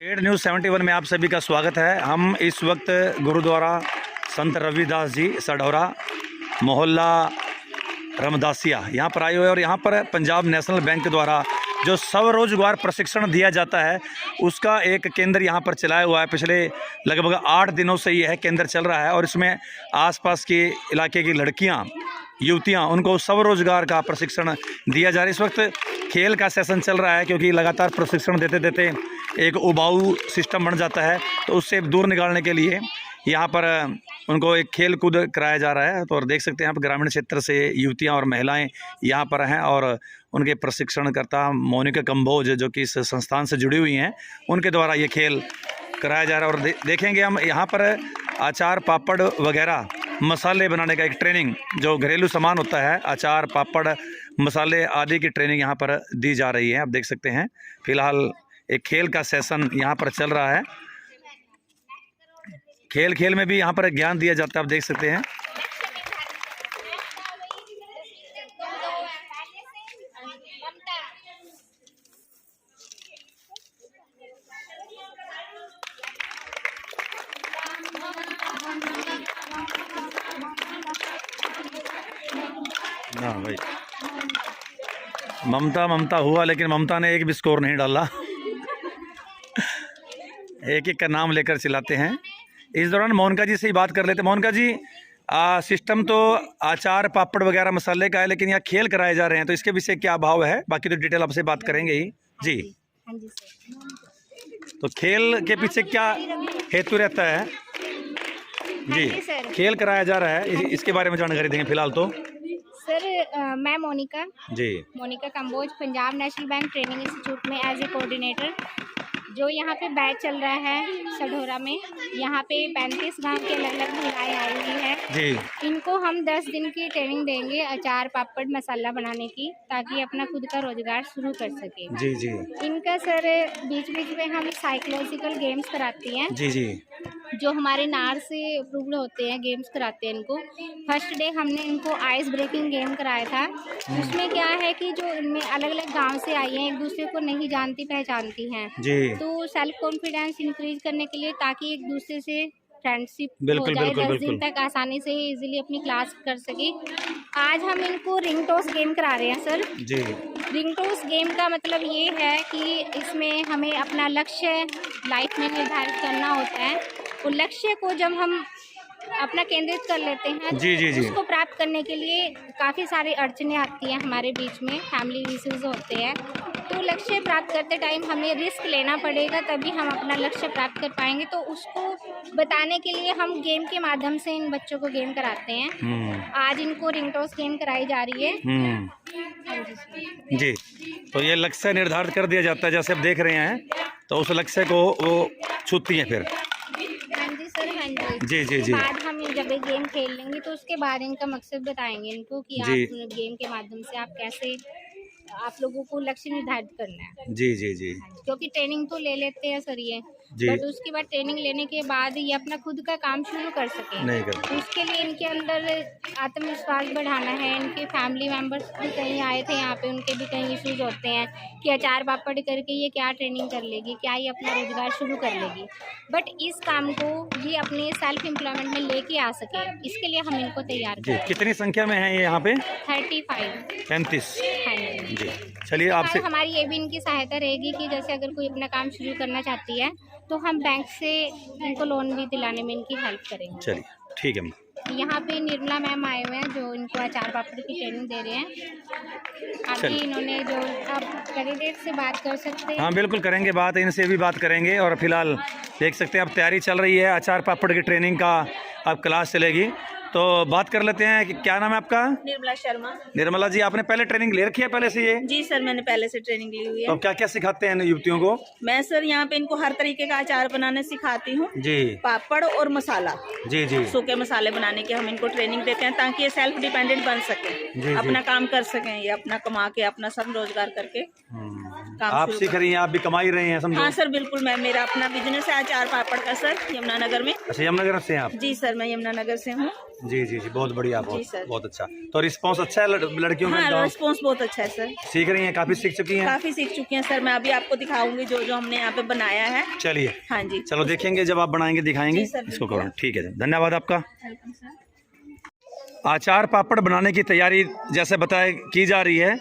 Paid news 71 में आप सभी का स्वागत है। हम इस वक्त गुरुद्वारा संत रविदास जी सढौरा मोहल्ला रमदासिया यहाँ पर आए हुए हैं और यहाँ पर पंजाब नेशनल बैंक द्वारा जो स्वरोजगार प्रशिक्षण दिया जाता है उसका एक केंद्र यहाँ पर चलाया हुआ है। पिछले लगभग 8 दिनों से यह केंद्र चल रहा है और इसमें आसपास के इलाके की लड़कियाँ युवतियाँ उनको स्वरोजगार का प्रशिक्षण दिया जा रहा है। इस वक्त खेल का सेशन चल रहा है क्योंकि लगातार प्रशिक्षण देते देते एक उबाऊ सिस्टम बन जाता है, तो उससे दूर निकालने के लिए यहाँ पर उनको एक खेल कूद कराया जा रहा है। तो और देख सकते हैं आप ग्रामीण क्षेत्र से युवतियाँ और महिलाएं यहाँ पर हैं और उनके प्रशिक्षणकर्ता मोनिका कंबोज जो कि इस संस्थान से जुड़ी हुई हैं उनके द्वारा ये खेल कराया जा रहा है। और देखेंगे हम यहाँ पर अचार पापड़ वगैरह मसाले बनाने का एक ट्रेनिंग, जो घरेलू सामान होता है अचार पापड़ मसाले आदि की ट्रेनिंग यहाँ पर दी जा रही है। आप देख सकते हैं फिलहाल एक खेल का सेशन यहाँ पर चल रहा है। खेल खेल में भी यहाँ पर ज्ञान दिया जाता है, आप देख सकते हैं। हाँ भाई, ममता हुआ लेकिन ममता ने एक भी स्कोर नहीं डाला। एक एक का नाम लेकर चिल्लाते हैं। इस दौरान मोनिका जी से ही बात कर लेते हैं। मोनिका जी, सिस्टम तो अचार पापड़ वगैरह मसाले का है लेकिन यहाँ खेल कराए जा रहे हैं, तो इसके विषय क्या भाव है? बाकी तो डिटेल आपसे बात करेंगे ही जी। तो खेल के पीछे क्या हेतु रहता है जी? खेल कराया जा रहा है, इसके बारे में जानकारी देंगे फिलहाल तो। सर मैं मोनिका कंबोज पंजाब नेशनल बैंक ट्रेनिंग इंस्टीट्यूट में एज ए कोऑर्डिनेटर जो यहाँ पे बैच चल रहा है सढौरा में। यहाँ पे 35 गांव के अलग अलग महिलाएं आई हुई हैं जी। इनको हम 10 दिन की ट्रेनिंग देंगे अचार पापड़ मसाला बनाने की, ताकि अपना खुद का रोजगार शुरू कर सके जी जी। इनका सर बीच बीच में हम साइकोलॉजिकल गेम्स कराती हैं जी जी, जो हमारे नार से अप्रूव्ड होते हैं, गेम्स कराते हैं इनको। फर्स्ट डे हमने इनको आइस ब्रेकिंग गेम कराया था। उसमें क्या है कि जो इनमें अलग अलग गांव से आई हैं, एक दूसरे को नहीं जानती पहचानती हैं जी, तो सेल्फ कॉन्फिडेंस इंक्रीज करने के लिए, ताकि एक दूसरे से फ्रेंडशिप हो जाए, 10 दिन तक आसानी से इजीली अपनी क्लास कर सके। आज हम इनको रिंग टॉस गेम करा रहे हैं सर जी। रिंग टॉस गेम का मतलब ये है कि इसमें हमें अपना लक्ष्य लाइफ में निर्धारित करना होता है। तो लक्ष्य को जब हम अपना केंद्रित कर लेते हैं जी जी जी, उसको प्राप्त करने के लिए काफ़ी सारी अड़चनें आती हैं हमारे बीच में, फैमिली इश्यूज होते हैं। तो लक्ष्य प्राप्त करते टाइम हमें रिस्क लेना पड़ेगा, तभी हम अपना लक्ष्य प्राप्त कर पाएंगे। तो उसको बताने के लिए हम गेम के माध्यम से इन बच्चों को गेम कराते हैं। आज इनको रिंग टॉस गेम कराई जा रही है जी। तो ये लक्ष्य निर्धारित कर दिया जाता है, जैसे आप देख रहे हैं, तो उस लक्ष्य को वो छूती हैं फिर जी जी जी। बाद हम जब एक गेम खेल लेंगे तो उसके बाद इनका मकसद बताएंगे इनको कि आप गेम के माध्यम से आप कैसे आप लोगों को लक्ष्य निर्धारित करना है जी जी जी। क्योंकि ट्रेनिंग तो ले लेते हैं सर ये, बट उसके बाद ट्रेनिंग लेने के बाद ये अपना खुद का काम शुरू कर सके नहीं कर। उसके लिए इनके अंदर आत्मविश्वास बढ़ाना है। इनके फैमिली मेंबर्स भी कहीं आए थे यहाँ पे, उनके भी कहीं इश्यूज होते हैं कि अचार पापड़ करके ये क्या ट्रेनिंग कर लेगी, क्या ये अपना रोजगार शुरू कर लेगी। बट इस काम को ये अपने सेल्फ एम्प्लॉयमेंट में लेके आ सके, इसके लिए हम इनको तैयार करें। कितनी संख्या में है ये यहाँ पे? 35 जी। चलिए आपसे हमारी ये भी इनकी सहायता रहेगी कि जैसे अगर कोई अपना काम शुरू करना चाहती है तो हम बैंक से इनको लोन भी दिलाने में इनकी हेल्प करेंगे। चलिए ठीक है। यहाँ पे निर्मला मैम आए हुए हैं जो इनको अचार पापड़ की ट्रेनिंग दे रहे हैं। अभी इन्होंने जो आप कैंडिडेट से बात कर सकते हैं। हाँ बिल्कुल करेंगे बात, इनसे भी बात करेंगे। और फिलहाल देख सकते हैं अब तैयारी चल रही है अचार पापड़ की ट्रेनिंग का, अब क्लास चलेगी। तो बात कर लेते हैं कि क्या नाम है आपका? निर्मला शर्मा। निर्मला जी, आपने पहले ट्रेनिंग ले रखी है पहले से ये? जी सर, मैंने पहले से ट्रेनिंग ली हुई है। तो क्या क्या सिखाते हैं युवतियों को? मैं सर यहाँ पे इनको हर तरीके का अचार बनाने सिखाती हूँ जी, पापड़ और मसाला जी जी, सूखे मसाले बनाने की हम इनको ट्रेनिंग देते हैं ताकि ये सेल्फ डिपेंडेंट बन सके, अपना काम कर सकें, ये अपना कमा के अपना सब रोजगार करके काम आप शुरू सीख रही हैं, आप भी कमा ही रहे हैं समझो। हाँ सर बिल्कुल, मैं मेरा अपना बिजनेस है अचार पापड़ का सर, यमुनानगर में। अच्छा, यमुनानगर से हैं आप? जी सर, मैं यमुनानगर से हूँ। जी जी जी, बहुत बढ़िया, जी बहुत सर। बहुत अच्छा। तो रिस्पांस अच्छा है लड़कियों का? हाँ, रिस्पॉन्स बहुत अच्छा है सर। सीख रही हैं, काफी सीख चुकी हैं? काफी सीख चुकी हैं सर। मैं अभी आपको दिखाऊंगी जो जो हमने यहाँ पे बनाया है। चलिए, हाँ जी, चलो देखेंगे, जब आप बनाएंगे दिखाएंगे जी सर, इसको बिल्कुल। करो। ठीक है, धन्यवाद आपका। Welcome sir. अचार पापड़ बनाने की तैयारी जैसे बताया की जा रही है।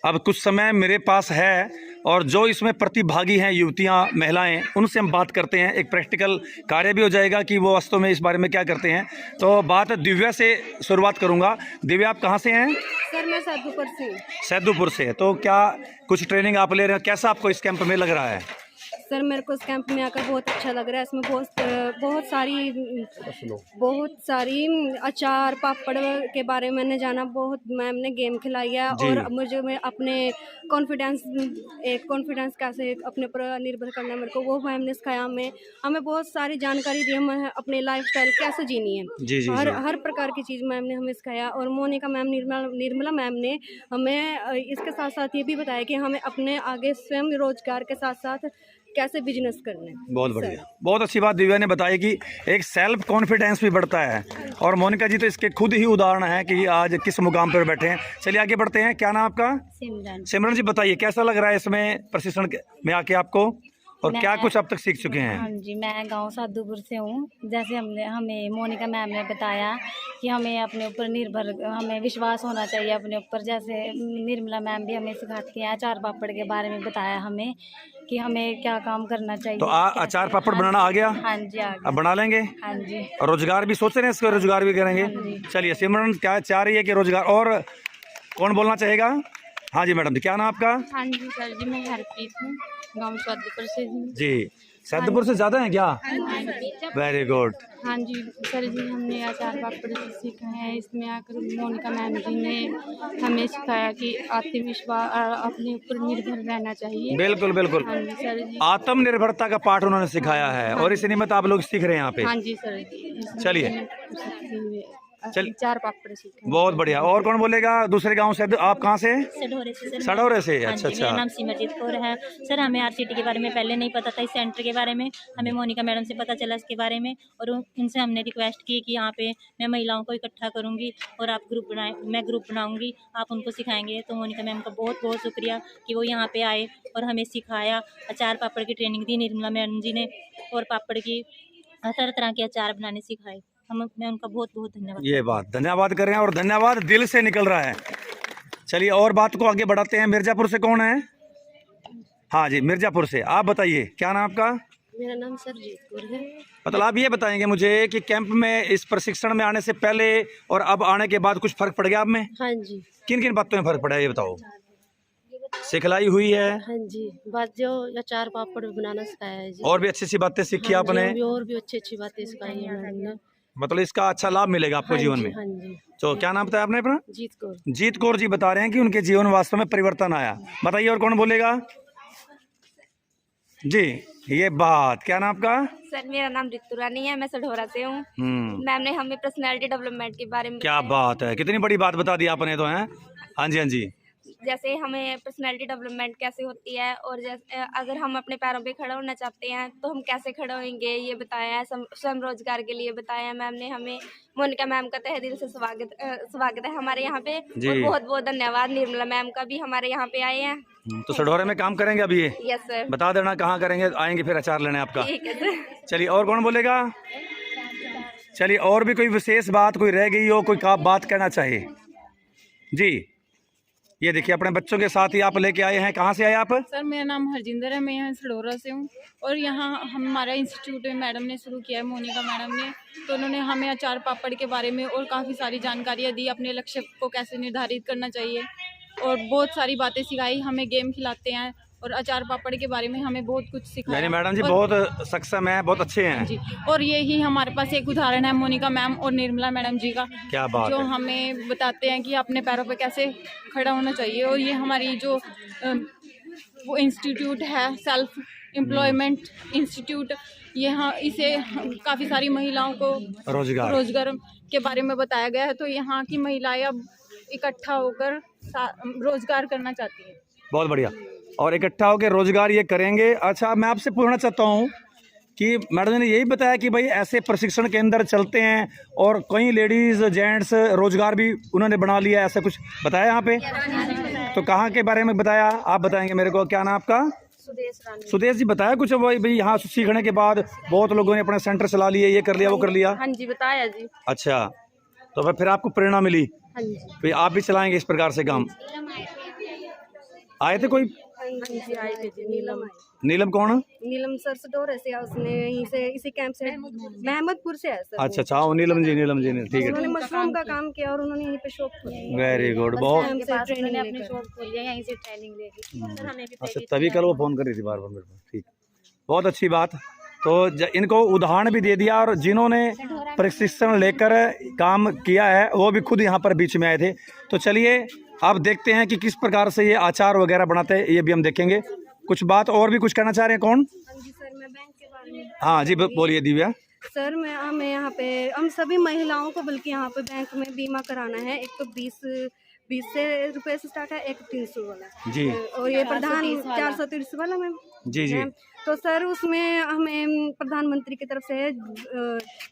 अब कुछ समय मेरे पास है और जो इसमें प्रतिभागी हैं युवतियां, महिलाएं, उनसे हम बात करते हैं। एक प्रैक्टिकल कार्य भी हो जाएगा कि वो वास्तव में इस बारे में क्या करते हैं। तो बात दिव्या से शुरुआत करूंगा। दिव्या, आप कहाँ से हैं? सर मैं सैदुपुर से हूँ। सैदुपुर से। तो क्या कुछ ट्रेनिंग आप ले रहे हैं? कैसा आपको इस कैंप में लग रहा है? सर मेरे को इस कैंप में आकर बहुत अच्छा लग रहा है। इसमें बहुत सारी अचार पापड़ के बारे में मैंने जाना। बहुत मैम ने गेम खिलाई है और मुझे मैं अपने कॉन्फिडेंस कैसे अपने पर निर्भर करना, मेरे को वो मैम ने सिखाया। हमें बहुत सारी जानकारी दी, हमें अपने लाइफस्टाइल कैसे जीनी है। जी जी हर प्रकार की चीज़ मैम ने हमें सिखाया। और मोनिका मैम, निर्मला मैम ने हमें इसके साथ साथ ये भी बताया कि हमें अपने आगे स्वयं रोजगार के साथ साथ कैसे बिजनेस करना है। बहुत बढ़िया, बहुत अच्छी बात दिव्या ने बताई कि एक सेल्फ कॉन्फिडेंस भी बढ़ता है। और मोनिका जी तो इसके खुद ही उदाहरण है कि आज किस मुकाम पर बैठे हैं। चलिए आगे बढ़ते हैं। क्या नाम आपका? सिमरन। सिमरन जी, बताइए कैसा लग रहा है इसमें प्रशिक्षण में आके आपको, और क्या कुछ अब तक सीख चुके हैं? हाँ जी, मैं गांव साधुपुर से हूँ। जैसे हमें मोनिका मैम ने बताया कि हमें अपने ऊपर हमें विश्वास होना चाहिए अपने ऊपर। जैसे निर्मला मैम भी हमें सिखाती हैं, अचार पापड़ के बारे में बताया हमें कि हमें क्या काम करना चाहिए। तो अचार पापड़ बनाना आ गया? हाँ जी, आ गया। अब बना लेंगे? हाँ जी। और रोजगार भी सोच रहे हैं, इसको रोजगार भी करेंगे? चलिए, सिमरन क्या चाह रही है कि रोजगार, और कौन बोलना चाहेगा? हाँ जी मैडम जी, क्या नाम आपका? हाँ जी सर जी, मैं हरप्रीत हूँ, गाँव साधुपुर से हूँ जी। सैदुपुर से ज़्यादा है क्या? Very good. हाँ जी सर जी, हमने अचार पापड़ से सीखा है। इसमें आकर मोनिका मैम जी ने हमें सिखाया कि आत्मविश्वास, अपने ऊपर निर्भर रहना चाहिए। बिल्कुल बिल्कुल, हाँ जी सर जी। आत्मनिर्भरता का पाठ उन्होंने सिखाया है और इसी निमित्त आप लोग सीख रहे हैं यहाँ पे। हाँ जी सर जी। चलिए। चल, अचार पापड़ सीखे। बहुत बढ़िया। और कौन बोलेगा दूसरे गांव से? आप कहाँ से? सढौरे से सर। सढौरे से। हाँ अच्छा जी, अच्छा। मेरा नाम सिमरजीत कौर है सर। हमें आरसीटी के बारे में पहले नहीं पता था, इस सेंटर के बारे में हमें मोनिका मैडम से पता चला इसके बारे में। और इनसे हमने रिक्वेस्ट की कि यहाँ पे मैं महिलाओं को इकट्ठा करूँगी और आप मैं ग्रुप बनाऊँगी, आप उनको सिखाएंगे। तो मोनिका मैम का बहुत बहुत शुक्रिया कि वो यहाँ पे आए और हमें सिखाया। अचार पापड़ की ट्रेनिंग दी निर्मला मैडम जी ने, और पापड़ की तरह तरह के अचार बनाने सिखाए। मैं उनका बहुत बहुत धन्यवाद। ये बात धन्यवाद कर रहे हैं और धन्यवाद दिल से निकल रहा है। चलिए और बात को आगे बढ़ाते हैं। मिर्जापुर से कौन है? हाँ जी, मिर्जापुर से। आप बताइए क्या नाम आपका? मेरा नाम सरजीत कौर है। मतलब आप ये बताएंगे मुझे कि कैंप में, इस प्रशिक्षण में आने से पहले और अब आने के बाद कुछ फर्क पड़ गया आप में? हाँ जी। किन किन बातों में फर्क पड़ा है ये बताओ। सिखलाई हुई है? हाँ जी, बात जो अचार पापड़ बनाना सिखाया है जी। और भी अच्छी सी बातें सीखी आपने? और भी अच्छी अच्छी बातें सिखाई है मैम ने। मतलब इसका अच्छा लाभ मिलेगा आपको जीवन में। हाँ जी। तो क्या नाम बताया आपने अपना? जीत कौर। जीत कौर जी बता रहे हैं कि उनके जीवन में वास्तव में परिवर्तन आया। बताइए और कौन बोलेगा? जी, ये बात। क्या नाम आपका? सर मेरा नाम रितु रानी है, मैं सढौरा से हूँ। मैम ने हमें पर्सनैलिटी डेवलपमेंट के बारे में क्या बात है, कितनी बड़ी बात बता दी आपने तो। हैं? हाँ जी हाँ जी। जैसे हमें पर्सनैलिटी डेवलपमेंट कैसे होती है, और जैसे अगर हम अपने पैरों पे खड़ा होना चाहते हैं तो हम कैसे खड़े होंगे, ये बताया है। स्वयं रोजगार के लिए बताया है मैम ने हमें। मोनिका मैम का तहे दिल से स्वागत है हमारे यहाँ पे। और बहुत बहुत धन्यवाद निर्मला मैम का भी, हमारे यहाँ पे आए हैं। तो सढौरे में काम करेंगे अभी ये? Yes sir. बता देना कहाँ करेंगे, आएंगे फिर अचार लेने आपका। ठीक है सर। चलिए और कौन बोलेगा? चलिए और भी कोई विशेष बात कोई रह गई हो, कोई बात कहना चाहिए? जी, ये देखिए अपने बच्चों के साथ ही आप लेके आए हैं। कहाँ से आए आप? सर मेरा नाम हरजिंदर है, मैं यहाँ सढौरा से हूँ। और यहाँ हमारा इंस्टीट्यूट में मैडम ने शुरू किया है, मोनिका मैडम ने। तो उन्होंने हमें अचार पापड़ के बारे में और काफ़ी सारी जानकारियाँ दी, अपने लक्ष्य को कैसे निर्धारित करना चाहिए, और बहुत सारी बातें सिखाई। हमें गेम खिलाते हैं और अचार पापड़ के बारे में हमें बहुत कुछ सिखाया। मैडम जी बहुत सक्षम है, बहुत अच्छे हैं जी। और यही हमारे पास एक उदाहरण है मोनिका मैम और निर्मला मैडम जी का। क्या बात जो है। हमें बताते हैं कि अपने पैरों पे कैसे खड़ा होना चाहिए। और ये हमारी जो वो इंस्टीट्यूट है, सेल्फ एम्प्लॉयमेंट इंस्टीट्यूट, यहाँ इसे काफ़ी सारी महिलाओं को रोजगार के बारे में बताया गया है। तो यहाँ की महिलाएं अब इकट्ठा होकर रोजगार करना चाहती हैं। बहुत बढ़िया। और इकट्ठा होकर रोजगार ये करेंगे। अच्छा, मैं आपसे पूछना चाहता हूँ कि मैडम ने यही बताया कि भाई ऐसे प्रशिक्षण केंद्र चलते हैं और कई लेडीज़ जेंट्स रोजगार भी उन्होंने बना लिया, ऐसा कुछ बताया यहाँ पे? तो कहाँ के बारे में बताया, आप बताएंगे मेरे को? क्या नाम आपका? सुदेश जी, बताया कुछ भाई यहाँ सीखने के बाद बहुत लोगों ने अपना सेंटर चला लिए, ये कर लिया वो कर लिया? हाँ जी, बताया जी। अच्छा, तो फिर आपको प्रेरणा मिली, हाँ जी, फिर आप भी चलाएंगे इस प्रकार से काम? आए थे कोई? हाँ जी, आए थे जी। नीलम नीलम कौन? नीलम सर सडोरे से, उसने यहीं से इसी कैंप से महमदपुर से है सर। अच्छा अच्छा, हाँ, नीलम जी ठीक है। उन्होंने मशरूम का काम किया और उन्होंने यहीं पे शॉप खोली। वेरी गुड, बहुत ट्रेनिंग अपनी शॉप खोली है, यहीं से ट्रेनिंग लेगी सर। हमें भी अच्छा, तभी कल वो फ़ोन कर रही थी बार बार मेरे को। ठीक, बहुत अच्छी बात। तो इनको उदाहरण भी दे दिया, और जिन्होंने प्रशिक्षण लेकर काम किया है वो भी खुद यहाँ पर बीच में आए थे। तो चलिए आप देखते हैं कि किस प्रकार से ये अचार वगैरह बनाते हैं, ये भी हम देखेंगे। कुछ बात और भी कुछ कहना चाह रहे हैं? कौन? हाँ जी सर, मैं बैंक के बारे में। हाँ जी, बोलिए दिव्या। सर हमें यहाँ पे हम सभी महिलाओं को बल्कि यहाँ पे बैंक में बीमा कराना है। एक तो 20 से रुपए से स्टार्ट है, एक 300 वाला जी, और ये प्रधान 430 वाला मैम। जी जी। तो सर उसमें हमें प्रधानमंत्री की तरफ से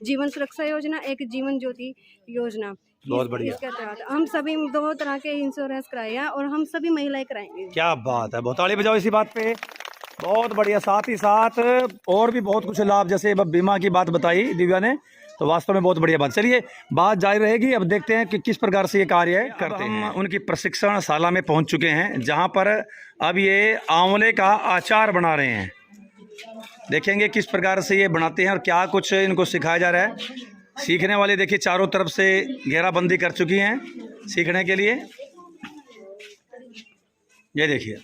जीवन सुरक्षा योजना, एक जीवन ज्योति योजना, बहुत बढ़िया। इसके तहत हम सभी 2 तरह के इंश्योरेंस कराए हैं और हम सभी महिलाएं कराएंगे। क्या बात है, बहुत ताली बजाओ इसी बात पे, बहुत बढ़िया। साथ ही साथ और भी बहुत कुछ लाभ, जैसे बीमा की बात बताई दिव्या ने, तो वास्तव में बहुत बढ़िया बात। चलिए बात जारी रहेगी, अब देखते हैं कि किस प्रकार से ये कार्य करते हैं। उनकी प्रशिक्षण शाला में पहुंच चुके हैं, जहां पर अब ये आंवले का अचार बना रहे हैं। देखेंगे किस प्रकार से ये बनाते हैं और क्या कुछ इनको सिखाया जा रहा है। सीखने वाले देखिए चारों तरफ से घेराबंदी कर चुकी हैं सीखने के लिए, ये देखिए।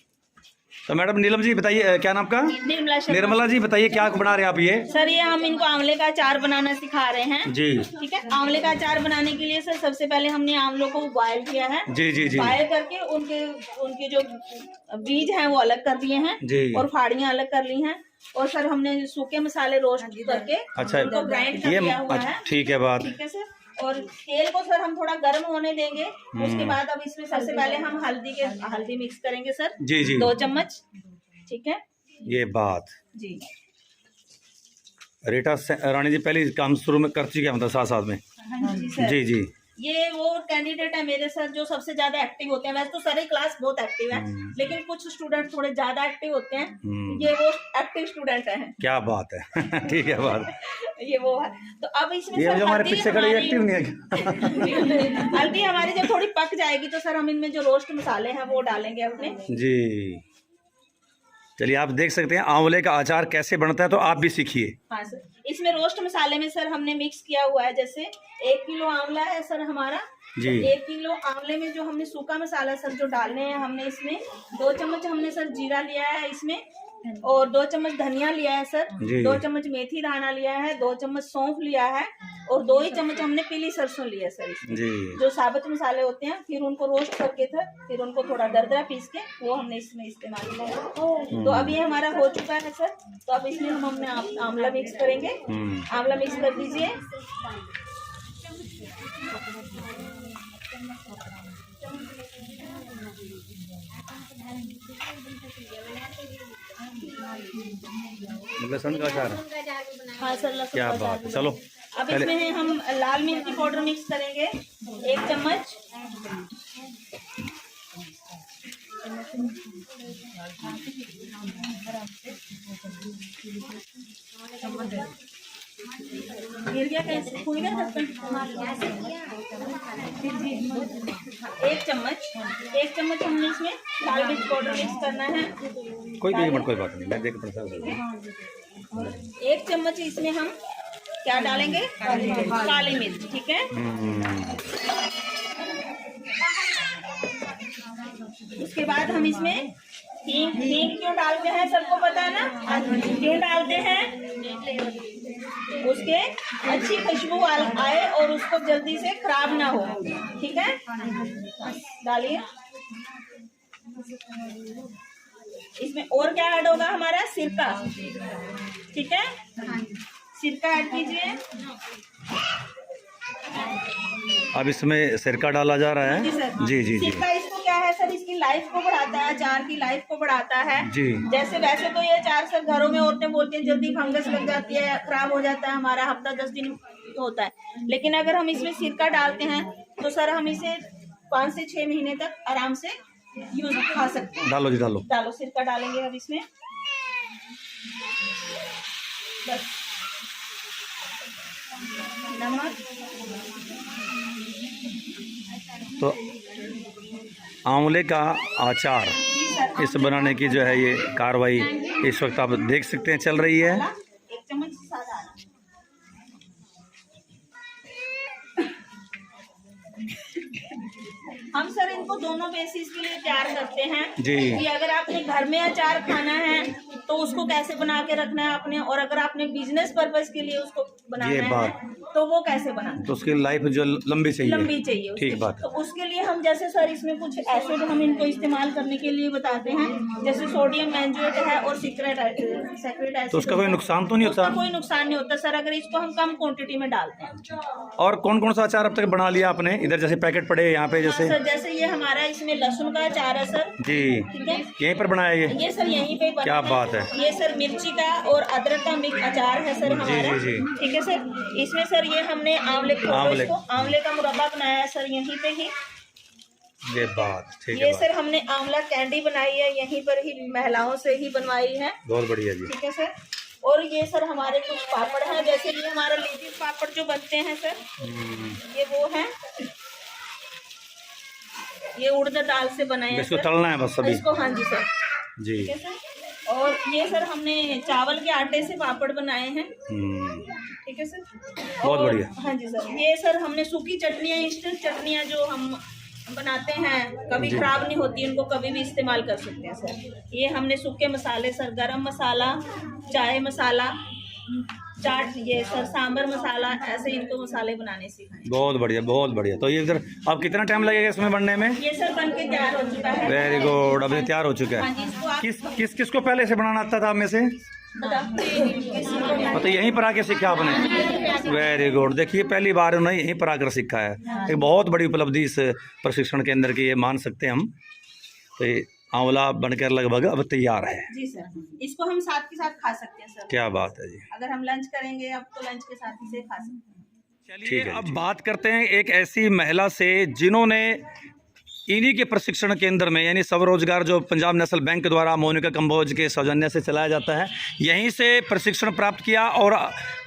तो मैडम नीलम जी बताइए, क्या नाम का? निर्मला जी, बताइए क्या बना रहे हैं आप? ये सर ये हम इनको आंवले का अचार बनाना सिखा रहे हैं जी। ठीक है, आंवले का अचार बनाने के लिए सर सबसे पहले हमने आंवलों को बॉयल किया है। जी जी जी। बॉयल करके उनके जो बीज हैं वो अलग कर दिए हैं जी, और फाड़ियां अलग कर ली हैं, और सर हमने सूखे मसाले रोस्ट करके अच्छा उनको ग्राइंड कर ये दिया हुआ है। ठीक है बात। ठीक है सर, और तेल को सर हम थोड़ा गर्म होने देंगे। उसके बाद अब इसमें सबसे पहले हम हल्दी मिक्स करेंगे सर, जी जी, 2 चम्मच। ठीक है, ये बात जी। रीटा रानी जी पहले काम शुरू में कर चुकी है, मतलब साथ साथ में। हाँ जी सर, जी जी। ये वो कैंडिडेट है मेरे सर जो सबसे ज्यादा एक्टिव होते हैं। वैसे तो सारी क्लास बहुत एक्टिव है, लेकिन कुछ स्टूडेंट थोड़े ज्यादा एक्टिव होते हैं। ये वो एक्टिव स्टूडेंट है। क्या बात है ठीक है बात। ये वो है। तो अब इसमें ये सर जो हमारे पीछे खड़े एक्टिव नहीं है हल्दी हमारी जब थोड़ी पक जाएगी तो सर हम इनमें जो रोस्ट मसाले हैं वो डालेंगे अपने। जी, चलिए आप देख सकते हैं आंवले का अचार कैसे बनता है, तो आप भी सीखिए। हाँ सर, इसमें रोस्ट मसाले में सर हमने मिक्स किया हुआ है, जैसे 1 किलो आंवला है सर हमारा जी। 1 किलो आंवले में जो हमने सूखा मसाला सर जो डालने हैं, हमने इसमें 2 चम्मच हमने सर जीरा लिया है इसमें, और 2 चम्मच धनिया लिया है सर, 2 चम्मच मेथी दाना लिया है, 2 चम्मच सौंफ लिया है, और 2 ही चम्मच हमने पीली सरसों लिया है सर इसमें। जो साबुत मसाले होते हैं, फिर उनको रोस्ट करके था, फिर उनको थोड़ा दरदरा पीस के वो हमने इसमें इस्तेमाल किया है। तो अब ये हमारा हो चुका है सर, तो अब इसमें हम अपने आंवला मिक्स करेंगे। आंवला मिक्स कर दीजिए। लहसुन का अचार, हाँ सर, लहसुन क्या का बात है। चलो अब इसमें हम लाल मिर्च की पाउडर मिक्स करेंगे 1 चम्मच। गिर गया कैसे, खुल गया ढक्कन। 1 चम्मच हमने इसमें लाल मिर्च पाउडर मिक्स करना है। कोई बात नहीं, मैं देख पड़ता हूँ। 1 चम्मच इसमें हम क्या डालेंगे? काली मिर्च। ठीक है, उसके बाद हम इसमें हींग क्यों डालते हैं सबको पता है ना, क्यों डालते हैं? उसके अच्छी खुशबू आए और उसको जल्दी से खराब ना हो। ठीक है, डालिए। इसमें और क्या ऐड होगा हमारा? सिरका। ठीक है, सिरका ऐड कीजिए। अब इसमें सिरका डाला जा रहा है। जी सर, जी जी जी। सिरका इसको क्या है सर, इसकी लाइफ को बढ़ाता है, अचार की लाइफ को बढ़ाता है जी। जैसे वैसे तो ये अचार सर घरों में औरतें बोलती हैं जल्दी फंगस लग जाती है, खराब हो जाता है, हमारा हफ्ता 10 दिन होता है, लेकिन अगर हम इसमें सिरका डालते हैं तो सर हम इसे 5 से 6 महीने तक आराम से यूज खा सकते हैं। डालो जी, डालो डालो, सिरका डालेंगे अब इसमें बस, नमक। तो आंवले का अचार इस बनाने की जो है ये कार्रवाई इस वक्त आप देख सकते हैं चल रही है। 1 चम्मच सादा हम सर इनको दोनों बेसिस के लिए तैयार करते हैं जी। कि अगर आपने घर में अचार खाना है तो उसको कैसे बना के रखना है आपने, और अगर आपने बिजनेस पर्पस के लिए उसको बनाना ये बात। है तो वो कैसे बनाना तो उसकी लाइफ जो लंबी चाहिए, लंबी चाहिए उसकी। ठीक बात। तो उसके लिए हम जैसे सर इसमें कुछ एसिड हम इनको इस्तेमाल करने के लिए बताते हैं, जैसे सोडियम बेंजोएट है और सिक्रेट एसिड। तो उसका कोई नुकसान तो नहीं उसका होता? कोई नुकसान नहीं होता सर अगर इसको हम कम क्वांटिटी में डालते हैं। और कौन कौन सा अचार अब तक बना लिया आपने? इधर जैसे पैकेट पड़े यहाँ पे जैसे सर जैसे ये हमारा इसमें लहसुन का अचार है सर, जी, ठीक है, यहीं पर बनाया ये सर यहीं पे बना क्या बात है। ये सर मिर्ची का और अदरक का मिक्स अचार है सर हमारा, जी। ठीक है सर। इसमें सर ये हमने आंवले का मुरब्बा बनाया है सर यहीं पे ही, ये बात ठीक ये है। सर हमने आंवला कैंडी बनाई है यहीं पर ही, महिलाओं से ही बनवाई है, बहुत बढ़िया जी। ठीक है सर। और ये सर हमारे कुछ पापड़ हैं, जैसे ये हमारा लीची पापड़ जो बनते हैं सर, ये वो है, ये उड़द दाल से बनाए हैं इसको सर। तलना है बस सभी इसको, हाँ जी सर, जी। ठीक है सर। और ये सर हमने चावल के आटे से पापड़ बनाए हैं, ठीक है सर। बहुत और बढ़िया। हाँ जी सर, ये सर हमने सूखी चटनियाँ, इंस्टेंट चटनियाँ जो हम बनाते हैं, कभी खराब नहीं होती, उनको कभी भी इस्तेमाल कर सकते हैं सर। ये हमने सूखे मसाले सर, गरम मसाला, चाय मसाला, चाट, ये सर सांबर मसाला, ऐसे इनको मसाले बनाने सिखाए। बहुत बढ़िया, बहुत बढ़िया। तो ये इधर अब कितना टाइम लगेगा इसमें बनने में? ये सर बन के तैयार हो चुका है। वेरी गुड, अभी तैयार हो चुका हाँ है। जी, इसको आप किसको पहले से बनाना आता था आप में से? बताओ। तो यहीं पर आके सीखा आपने? Very good. देखिए पहली बार उन्होंने यहीं पर आकर सीखा है, एक बहुत बड़ी उपलब्धि इस प्रशिक्षण केंद्र की ये मान सकते हैं हम। तो ये आंवला बनकर लगभग अब तैयार है जी सर, इसको हम साथ के साथ खा सकते हैं सर। क्या बात है जी। अगर हम लंच करेंगे अब तो लंच के साथ इसे खा सकते हैं। चलिए अब बात करते हैं एक ऐसी महिला से जिन्होंने इन्हीं के प्रशिक्षण केंद्र में, यानी स्वरोजगार जो पंजाब नेशनल बैंक द्वारा मोनिका कंबोज के सौजन्य से चलाया जाता है, यहीं से प्रशिक्षण प्राप्त किया और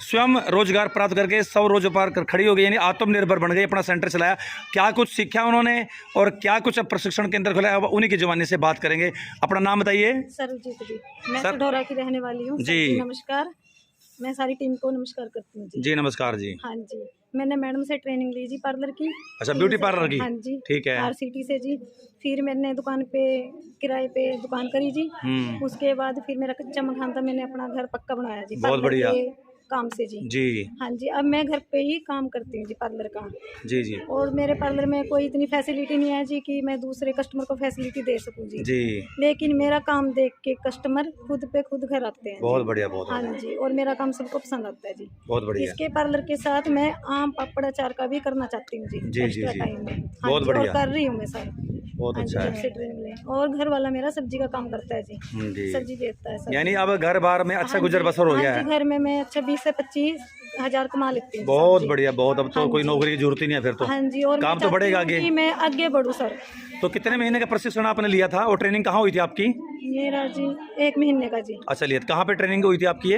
स्वयं रोजगार प्राप्त करके स्वरोजगार कर खड़ी हो गई, यानी आत्मनिर्भर बन गई, अपना सेंटर चलाया। क्या कुछ सीखा उन्होंने और क्या कुछ अब प्रशिक्षण केंद्र खोला, अब उन्हीं की जुबानी से बात करेंगे। अपना नाम बताइए। सर्वजीत जी, मैं सर- सढौरा की रहने वाली हूँ जी। नमस्कार, मैं सारी टीम को नमस्कार करती हूँ जी। जी नमस्कार जी। हाँ जी, मैंने मैडम से ट्रेनिंग ली जी पार्लर की। अच्छा, ब्यूटी पार्लर की? हाँ जी, ठीक है। RCT से जी। फिर मैंने दुकान पे किराए पे दुकान करी जी। उसके बाद फिर मेरा कच्चा मकान था, मैंने अपना घर पक्का बनाया जी। बहुत पार्लर बढ़िया। के काम से जी। जी हाँ जी, अब मैं घर पे ही काम करती हूँ जी पार्लर का। जी जी और मेरे पार्लर में कोई इतनी फैसिलिटी नहीं है जी कि मैं दूसरे कस्टमर को फैसिलिटी दे सकूँ जी। जी। लेकिन मेरा काम देख के कस्टमर खुद पे खुद घर आते हैं। बहुत बढ़िया, बहुत हाँ बढ़िया, जी, और मेरा काम सबको पसंद आता है जी। बहुत बढ़िया। इसके पार्लर के साथ मैं आम पापड़ अचार का भी करना चाहती हूँ जी। जी, एक्स्ट्रा जी। टाइम में। हाँ बहुत जी, और बढ़िया। कर रही हूँ मैं सर। बहुत हाँ जी, अच्छा जब से है ट्रेनिंग ले। और घर वाला मेरा सब्जी का काम करता है जी, जी। सब्जी बेचता है सर। यानी अब घर बार में अच्छा हाँ गुजर जी, बसर हो हाँ गया जी, है। घर में मैं अच्छा 20 से 25 हजार कमा लेती हूँ। बहुत जी। बढ़िया, बहुत। अब तो हाँ कोई जी। नौकरी की जरूरत ही नहीं है फिर तो। हाँ जी, और काम मैं तो बढ़ेगा चाहती हूँ आगे। कि मैं आगे बढ़ूँ सर। तो कितने महीने का प्रशिक्षण आपने लिया था और ट्रेनिंग कहाँ हुई थी आपकी? मेरा जी 1 महीने का जी, अच्छा, लिया कहाँ पे ट्रेनिंग हुई थी आपकी ये?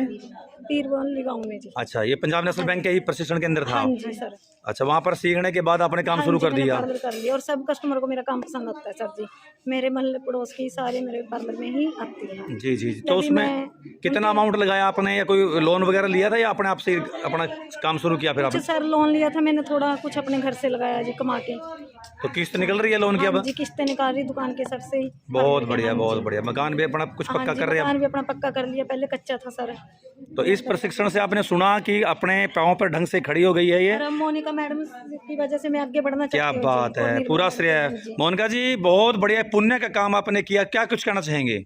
पीरबोल गाँव में जी। अच्छा, ये पंजाब नेशनल बैंक के ही प्रशिक्षण केंद्र था? हाँ जी सर। अच्छा, वहाँ पर सीखने के बाद आपने काम हाँ शुरू जी, कर मैंने दिया? पार्लर कर लिया और सब कस्टमर को मेरा काम पसंद आता है सर जी। मेरे मोहल्ले पड़ोस की सारे मेरे पार्लर में ही आती है। जी जी। तो तभी उसमें मैं कितना अमाउंट लगाया आपने, या कोई लोन वगैरह लिया था, या अपने आप से अपना काम शुरू किया फिर कुछ आपने? सर लोन लिया था मैंने, थोड़ा कुछ अपने घर से लगाया जी कमा के। तो किस्त निकल रही है लोन की हाँ अब? जी, किस्तें निकाल रही दुकान के सर से ही। बहुत बढ़िया, बहुत बढ़िया। मकान भी अपना कुछ हाँ पक्का जी, कर रहे हैं मकान आप? भी अपना पक्का कर लिया, पहले कच्चा था सर। तो इस प्रशिक्षण से आपने सुना कि अपने पाँव पर ढंग से खड़ी हो गई है ये? और अब मोनिका मैडम की वजह से मैं आगे बढ़ना क्या चाहती हूँ जी, बात और है, निर्भर पूरा रहना श्रेय चाहती है। हूँ जी। मोनिका जी, बहुत बढ़िया पुण्य का काम आपने किया। क्या कुछ कहना चाहेंगे?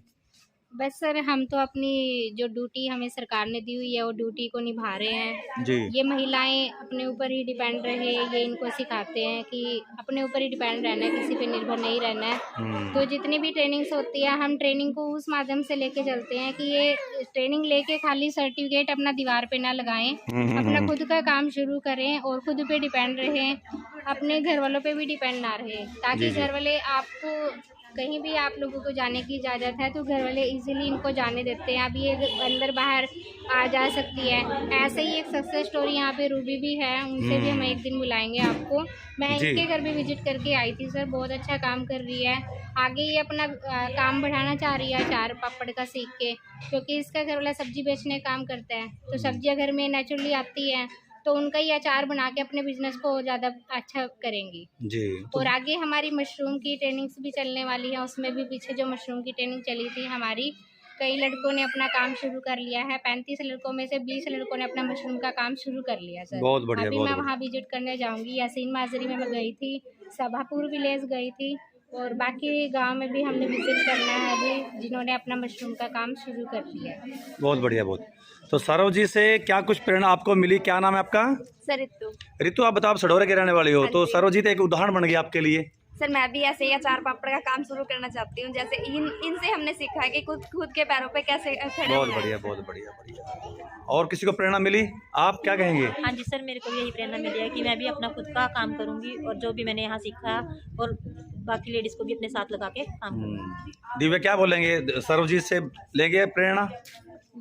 बस सर हम तो अपनी जो ड्यूटी हमें सरकार ने दी हुई है वो ड्यूटी को निभा रहे हैं। जी ये महिलाएं अपने ऊपर ही डिपेंड रहे, ये इनको सिखाते हैं कि अपने ऊपर ही डिपेंड रहना है, किसी पे निर्भर नहीं रहना है। तो जितनी भी ट्रेनिंग्स होती है हम ट्रेनिंग को उस माध्यम से लेके चलते हैं कि ये ट्रेनिंग लेके खाली सर्टिफिकेट अपना दीवार पे ना लगाएं, अपना खुद का काम शुरू करें और खुद पे डिपेंड रहें, अपने घर वालों पे भी डिपेंड ना रहे, ताकि घर वाले आपको कहीं भी आप लोगों को जाने की इजाज़त है तो घर वाले इजीली इनको जाने देते हैं। अभी ये अंदर बाहर आ जा सकती है। ऐसे ही एक सक्सेस स्टोरी यहाँ पे रूबी भी है, उनसे भी हम एक दिन बुलाएंगे आपको। मैं इनके घर भी विजिट करके आई थी सर, बहुत अच्छा काम कर रही है। आगे ये अपना काम बढ़ाना चाह रही है अचार पापड़ का सीख के, क्योंकि इसका घर वाला सब्जी बेचने का काम करता है, तो सब्जियाँ घर में नेचुरली आती हैं तो उनका ही अचार बना के अपने बिजनेस को और ज़्यादा अच्छा करेंगी जी। और आगे हमारी मशरूम की ट्रेनिंग्स भी चलने वाली है। उसमें भी पीछे जो मशरूम की ट्रेनिंग चली थी हमारी, कई लड़कों ने अपना काम शुरू कर लिया है। 35 लड़कों में से 20 लड़कों ने अपना मशरूम का काम शुरू कर लिया सर। बहुत बढ़िया, अभी बहुत मैं बढ़िया। वहाँ विजिट करने जाऊँगी। यासीन माजरी में मैं गई थी, सभापुर विलेज गई थी और बाकी गांव में भी हमने विजिट करना है अभी, जिन्होंने अपना मशरूम का काम शुरू कर लिया है। बहुत बढ़िया, बहुत। तो सौरभ जी से क्या कुछ प्रेरणा आपको मिली? क्या नाम है आपका? सर रितु। रितु, आप बताओ, आप सढौरा के रहने वाली हो, तो सौरभ जी तो एक उदाहरण बन गया आपके लिए। सर मैं भी ऐसे ही अचार पापड़ का काम शुरू करना चाहती हूँ, जैसे इनसे हमने सीखा है कि खुद के पैरों पे कैसे खड़े बहुत होना है। बढ़िया, बहुत बढ़िया, बढ़िया। और किसी को प्रेरणा मिली? आप क्या कहेंगे? हाँ जी सर, मेरे को भी यही प्रेरणा मिली है कि मैं भी अपना खुद का काम करूँगी और जो भी मैंने यहाँ सीखा और बाकी लेडीज़ को भी अपने साथ लगा के काम करूँगी। दिव्या क्या बोलेंगे? सौरभ जी से लेंगे प्रेरणा?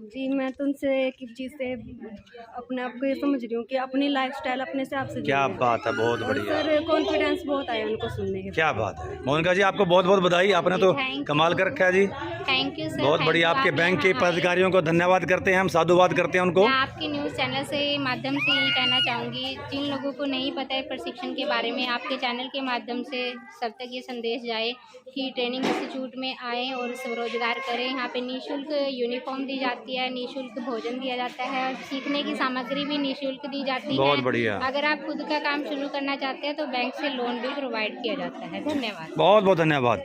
जी मैं तो उनसे एक चीज़ से अपने आप को ये समझ रही हूँ कि अपनी लाइफस्टाइल अपने से आपसे क्या बात है, बहुत बढ़िया। सर कॉन्फिडेंस बहुत आया उनको सुनने के। क्या बात है मोनिका जी, आपको बहुत बहुत बधाई, आपने तो कमाल कर रखा है जी। Thank you sir. बहुत बढ़िया। आपके बैंक के पदाधिकारियों को धन्यवाद करते हैं हम, साधुवाद करते हैं उनको। मैं आपके न्यूज़ चैनल से माध्यम से यही कहना चाहूँगी, जिन लोगों को नहीं पता है प्रशिक्षण के बारे में, आपके चैनल के माध्यम से सब तक ये संदेश जाए कि ट्रेनिंग इंस्टीट्यूट में आएँ और स्वरोजगार करें। यहाँ पे निःशुल्क यूनिफॉर्म दी जाती है, निःशुल्क भोजन दिया जाता है और सीखने की सामग्री भी निःशुल्क दी जाती है। बहुत बढ़िया। अगर आप खुद का काम शुरू करना चाहते हैं तो बैंक से लोन भी प्रोवाइड किया जाता है। धन्यवाद। बहुत बहुत धन्यवाद।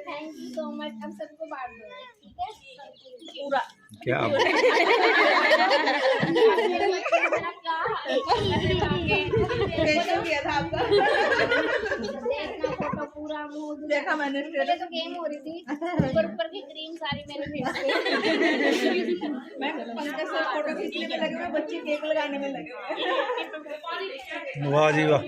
Thank you so much. अब सबको बांट दो, ठीक है? पूरा क्या देखना फोटो पूरा मुंह देखा मैंने। तो गेम हो रही थी, ऊपर की क्रीम सारी मैंने मैं फोटो खींचने में लगे हुए, बच्चे केक लगाने में लगे हुए। वाह जी वाह।